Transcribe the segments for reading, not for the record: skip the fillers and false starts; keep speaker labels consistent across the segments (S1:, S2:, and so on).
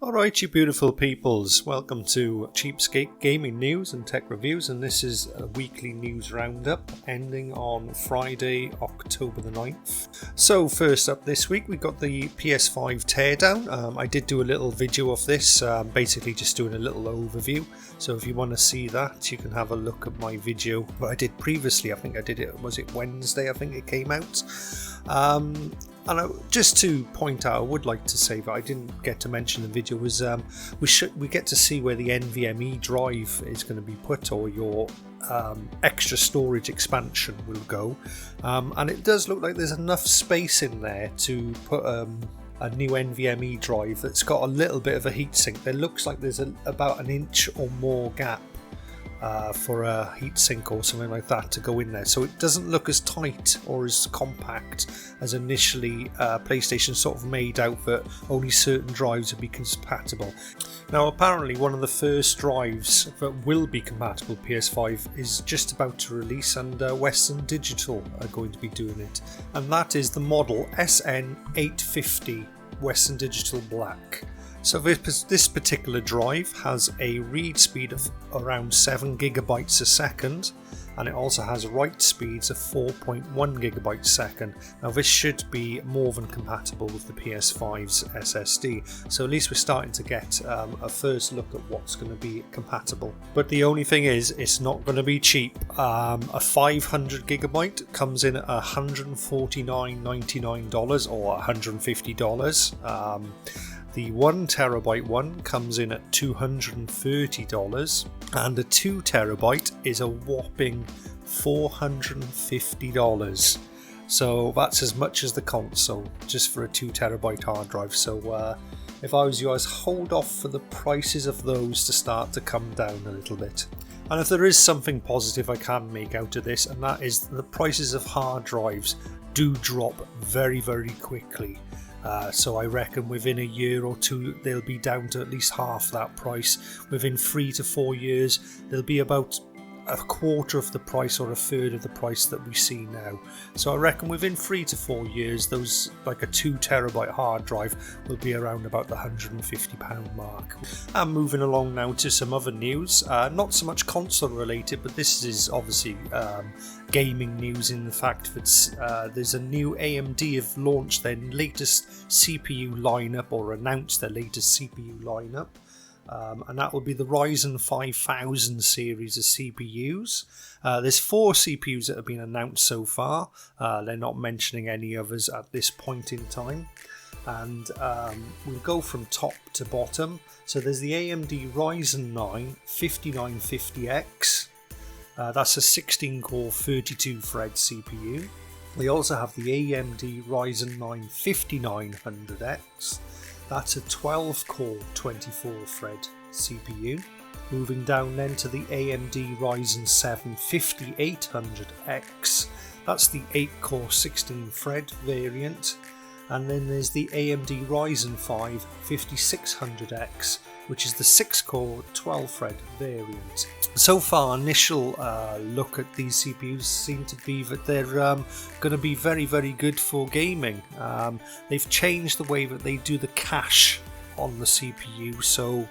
S1: Alright, you beautiful peoples, welcome to Cheapskate Gaming News and Tech Reviews, and this is a weekly news roundup ending on Friday, October the 9th. So first up this week we got the PS5 teardown. I did do a little video of this, basically just doing a little overview, so if you want to see that you can have a look at my video that I did previously. I think I did it, was it Wednesday I think it came out. And just to point out, I would like to say that I didn't get to mention in the video was we get to see where the NVMe drive is going to be put, or your extra storage expansion will go, and it does look like there's enough space in there to put a new NVMe drive that's got a little bit of a heatsink. There looks like there's about an inch or more gap for a heatsink or something like that to go in there, so it doesn't look as tight or as compact as initially PlayStation sort of made out that only certain drives would be compatible. Now apparently one of the first drives that will be compatible with PS5 is just about to release, and Western Digital are going to be doing it, and that is the model SN850 Western Digital Black. So this particular drive has a read speed of around 7 gigabytes a second, and it also has write speeds of 4.1 gigabytes a second. Now this should be more than compatible with the PS5's SSD, so at least we're starting to get a first look at what's going to be compatible. But the only thing is, it's not going to be cheap. A 500 gigabyte comes in at $149.99 or $150. The 1 terabyte one comes in at $230, and a 2 terabyte is a whopping $450. So that's as much as the console, just for a 2 terabyte hard drive. So if I was you, I'd hold off for the prices of those to start to come down a little bit. And if there is something positive I can make out of this, and that is the prices of hard drives do drop very, very quickly. So I reckon within a year or two they'll be down to at least half that price. Within 3 to 4 years they'll be about a quarter of the price or a third of the price that we see now. So I reckon within 3 to 4 years those, like a 2 terabyte hard drive, will be around about the £150 mark. And moving along now to some other news, not so much console related, but this is obviously gaming news in the fact that there's a new AMD have launched their latest CPU lineup, or announced their latest CPU lineup. And that will be the Ryzen 5000 series of CPUs. There's 4 CPUs that have been announced so far. They're not mentioning any others at this point in time. And we'll go from top to bottom. So there's the AMD Ryzen 9 5950X. That's a 16-core 32-thread CPU. They also have the AMD Ryzen 9 5900X. That's a 12-core 24-thread CPU. Moving down then to the AMD Ryzen 7 5800X. That's the 8-core 16-thread variant. And then there's the AMD Ryzen 5 5600X, which is the 6-core 12-thread variant. So far, initial look at these CPUs seem to be that they're going to be very, very good for gaming. They've changed the way that they do the cache on the CPU, so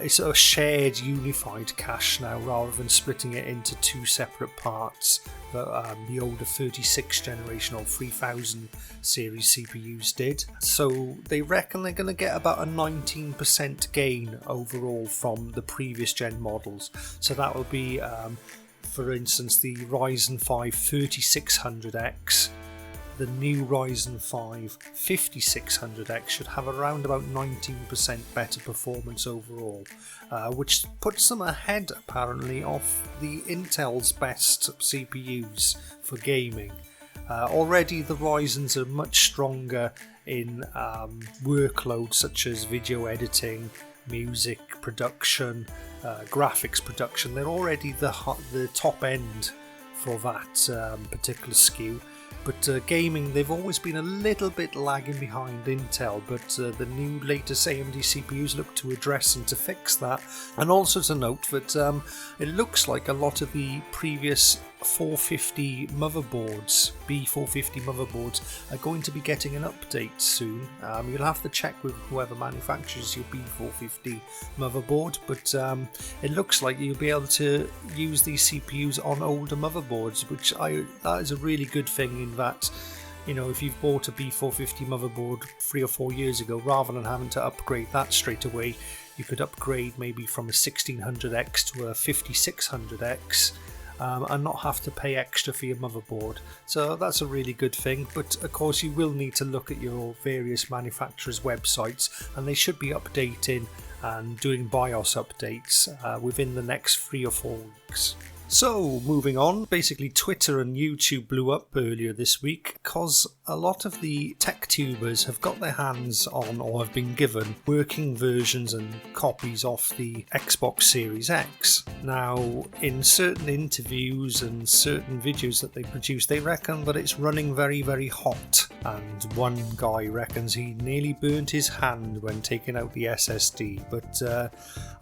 S1: it's a shared unified cache now, rather than splitting it into 2 separate parts that the older 36th generation or 3000 series CPUs did. So they reckon they're going to get about a 19% gain overall from the previous gen models. So that will be, for instance, the Ryzen 5 3600X. The new Ryzen 5 5600X should have around about 19% better performance overall, which puts them ahead apparently of the Intel's best CPUs for gaming. Already the Ryzens are much stronger in workloads such as video editing, music production, graphics production. They're already the top end for that particular SKU. But gaming, they've always been a little bit lagging behind Intel, but the new latest AMD CPUs look to address and to fix that. And also to note that it looks like a lot of the previous 450 motherboards, B450 motherboards, are going to be getting an update soon. You'll have to check with whoever manufactures your B450 motherboard, but it looks like you'll be able to use these CPUs on older motherboards, that is a really good thing, in that, you know, if you've bought a B450 motherboard 3 or 4 years ago, rather than having to upgrade that straight away, you could upgrade maybe from a 1600X to a 5600X and not have to pay extra for your motherboard. So that's a really good thing, but of course you will need to look at your various manufacturers' websites, and they should be updating and doing BIOS updates within the next 3 or 4 weeks. So, moving on, basically Twitter and YouTube blew up earlier this week because a lot of the tech tubers have got their hands on, or have been given, working versions and copies of the Xbox Series X. Now, in certain interviews and certain videos that they produce, they reckon that it's running very, very hot. And one guy reckons he nearly burnt his hand when taking out the SSD. But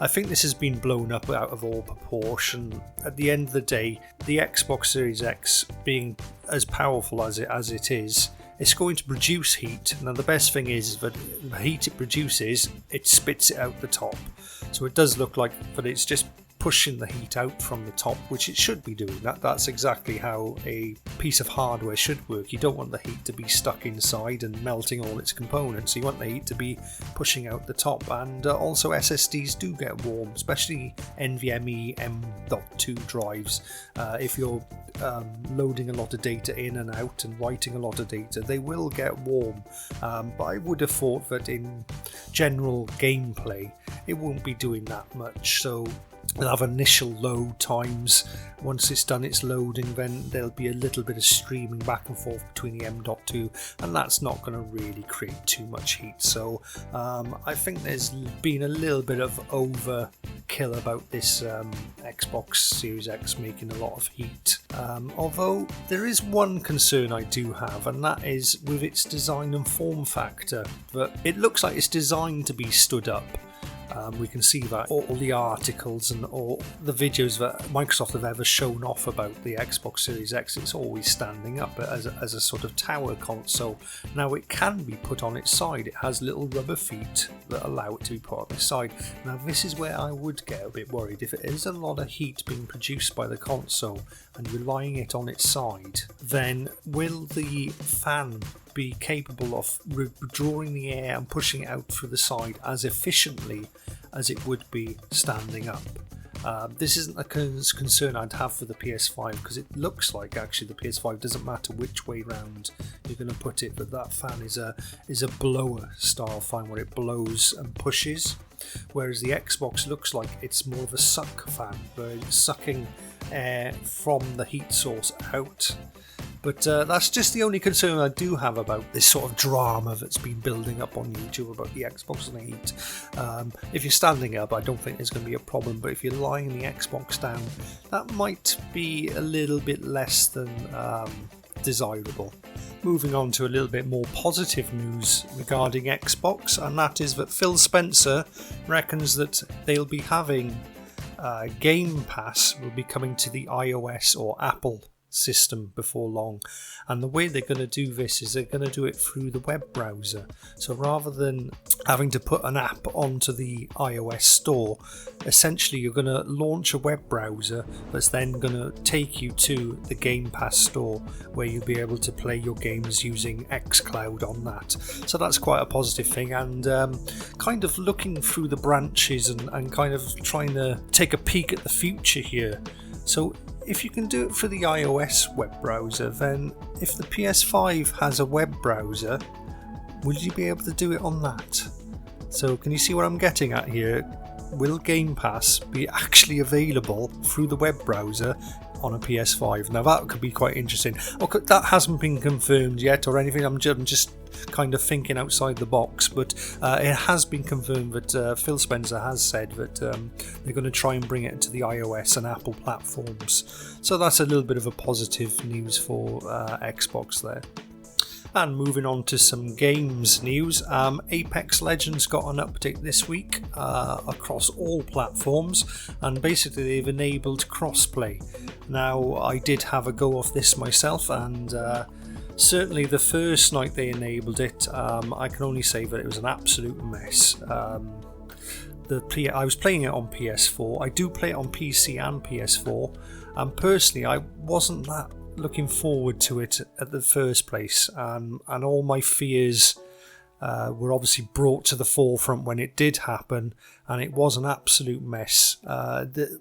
S1: I think this has been blown up out of all proportion. At the end of the day, the Xbox Series X, being as powerful as it is, it's going to produce heat. Now the best thing is that the heat it produces, it spits it out the top. So it does look like that it's just pushing the heat out from the top, which it should be doing. That's exactly how a piece of hardware should work. You don't want the heat to be stuck inside and melting all its components. You want the heat to be pushing out the top. And also SSDs do get warm, especially NVMe M.2 drives. If you're loading a lot of data in and out and writing a lot of data, they will get warm. But I would have thought that in general gameplay, it won't be doing that much. So it'll have initial load times. Once it's done its loading, then there'll be a little bit of streaming back and forth between the M.2, and that's not going to really create too much heat. So I think there's been a little bit of overkill about this Xbox Series X making a lot of heat. Although there is one concern I do have, and that is with its design and form factor. But it looks like it's designed to be stood up. We can see that all the articles and all the videos that Microsoft have ever shown off about the Xbox Series X, it's always standing up as a sort of tower console. Now it can be put on its side. It has little rubber feet that allow it to be put on its side. Now this is where I would get a bit worried. If it is a lot of heat being produced by the console and you're lying it on its side, then will the fan be capable of withdrawing the air and pushing it out through the side as efficiently as it would be standing up? This isn't a concern I'd have for the PS5, because it looks like actually the PS5 doesn't matter which way round you're going to put it, but that fan is a blower style fan where it blows and pushes, whereas the Xbox looks like it's more of a suck fan where it's sucking air from the heat source out. But that's just the only concern I do have about this sort of drama that's been building up on YouTube about the Xbox and the heat. If you're standing up, I don't think there's going to be a problem, but if you're lying the Xbox down, that might be a little bit less than desirable. Moving on to a little bit more positive news regarding Xbox, and that is that Phil Spencer reckons that they'll be having Game Pass will be coming to the iOS or Apple system before long, and the way they're going to do this is they're going to do it through the web browser. So rather than having to put an app onto the iOS store, essentially you're going to launch a web browser that's then going to take you to the Game Pass store, where you'll be able to play your games using Xcloud on that. So that's quite a positive thing, and kind of looking through the branches and kind of trying to take a peek at the future here. So if you can do it for the iOS web browser, then if the PS5 has a web browser, will you be able to do it on that? So can you see what I'm getting at here? Will Game Pass be actually available through the web browser on a PS5? Now that could be quite interesting. Okay, that hasn't been confirmed yet or anything. I'm just kind of thinking outside the box, but it has been confirmed that Phil Spencer has said that they're going to try and bring it to the iOS and Apple platforms. So that's a little bit of a positive news for Xbox there. And moving on to some games news, Apex Legends got an update this week across all platforms, and basically they've enabled crossplay. Now, I did have a go of this myself, and certainly the first night they enabled it, I can only say that it was an absolute mess. I was playing it on PS4. I do play it on PC and PS4, and personally I wasn't that looking forward to it at the first place, and all my fears were obviously brought to the forefront when it did happen, and it was an absolute mess. The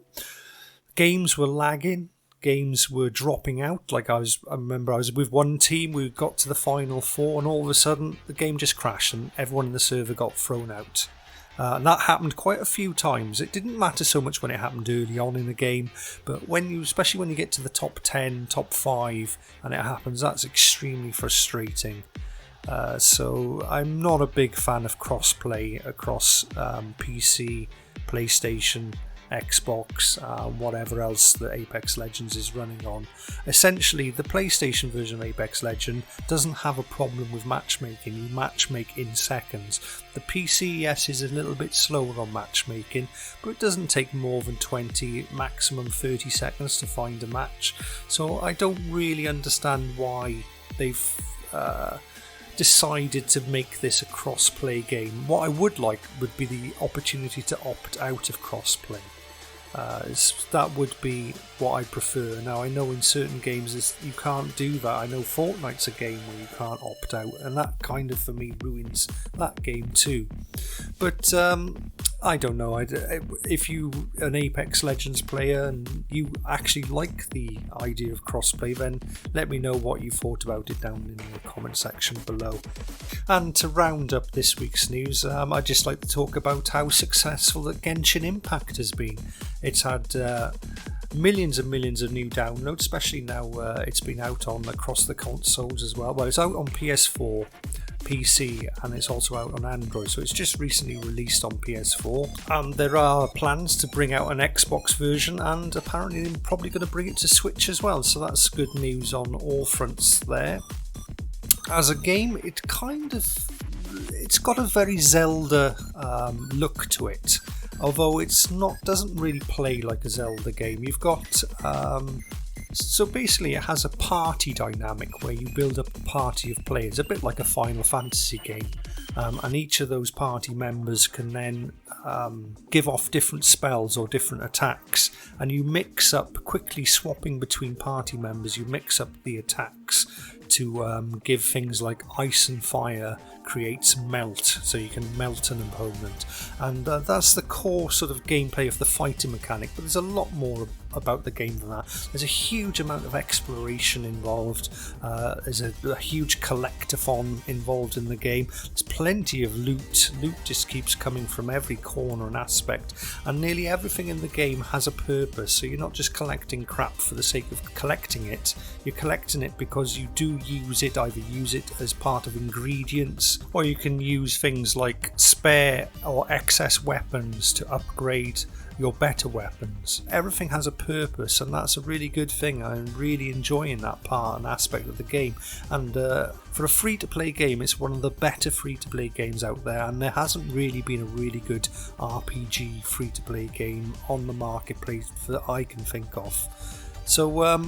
S1: games were lagging, games were dropping out. Like I remember I was with one team, we got to the final four, and all of a sudden the game just crashed and everyone in the server got thrown out. And that happened quite a few times. It didn't matter so much when it happened early on in the game, but especially when you get to the top 10, top 5, and it happens, that's extremely frustrating. So I'm not a big fan of crossplay across PC, PlayStation, Xbox, whatever else that Apex Legends is running on. Essentially, the PlayStation version of Apex Legends doesn't have a problem with matchmaking. You matchmake in seconds. The PC, yes, is a little bit slower on matchmaking, but it doesn't take more than 20, maximum 30 seconds to find a match. So I don't really understand why they've decided to make this a cross-play game. What I would like would be the opportunity to opt out of cross-play. That would be what I prefer. Now, I know in certain games you can't do that. I know Fortnite's a game where you can't opt out, and that kind of, for me, ruins that game too. But I don't know. If you an Apex Legends player and you actually like the idea of crossplay, then let me know what you thought about it down in the comment section below. And to round up this week's news, I'd just like to talk about how successful that Genshin Impact has been. It's had millions and millions of new downloads, especially now it's been out across the consoles as well. Well, it's out on PS4, PC, and it's also out on Android, so it's just recently released on PS4. There are plans to bring out an Xbox version, and apparently they're probably going to bring it to Switch as well, so that's good news on all fronts there. As a game, it's got a very Zelda look to it, although doesn't really play like a Zelda game. You've got so basically it has a party dynamic where you build up a party of players, a bit like a Final Fantasy game, and each of those party members can then give off different spells or different attacks, and you mix up, quickly swapping between party members, you mix up the attacks to give things like ice and fire creates melt, so you can melt an opponent, and that's the core sort of gameplay of the fighting mechanic. But there's a lot more about the game than that. There's a huge amount of exploration involved. There's a huge collectathon involved in the game. There's plenty of loot. Loot just keeps coming from every corner and aspect, and nearly everything in the game has a purpose. So you're not just collecting crap for the sake of collecting it. You're collecting it because you do use it, either use it as part of ingredients, or you can use things like spare or excess weapons to upgrade your better weapons. Everything has a purpose, and that's a really good thing. I'm really enjoying that part and aspect of the game, and for a free-to-play game, it's one of the better free-to-play games out there, and there hasn't really been a really good RPG free-to-play game on the marketplace that I can think of. So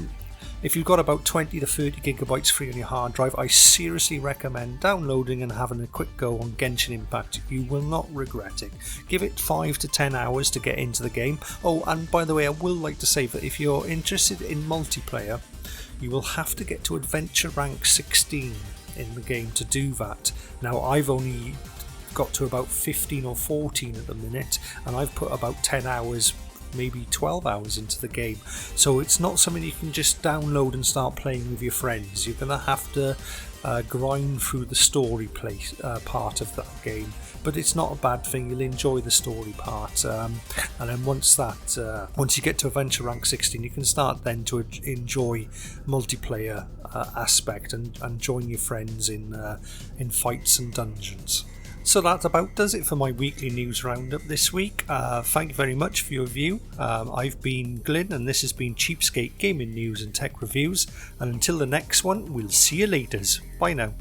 S1: if you've got about 20 to 30 gigabytes free on your hard drive, I seriously recommend downloading and having a quick go on Genshin Impact. You will not regret it. Give it 5 to 10 hours to get into the game. Oh, and by the way, I will like to say that if you're interested in multiplayer, you will have to get to Adventure Rank 16 in the game to do that. Now, I've only got to about 15 or 14 at the minute, and I've put about 10 hours, maybe 12 hours into the game, so it's not something you can just download and start playing with your friends. You're gonna have to grind through the story part of that game, but it's not a bad thing. You'll enjoy the story part, and then once you get to Adventure Rank 16, you can start then to enjoy multiplayer aspect and join your friends in fights and dungeons. So that about does it for my weekly news roundup this week. Thank you very much for your view. I've been Glyn, and this has been Cheapskate Gaming News and Tech Reviews. And until the next one, we'll see you later. Bye now.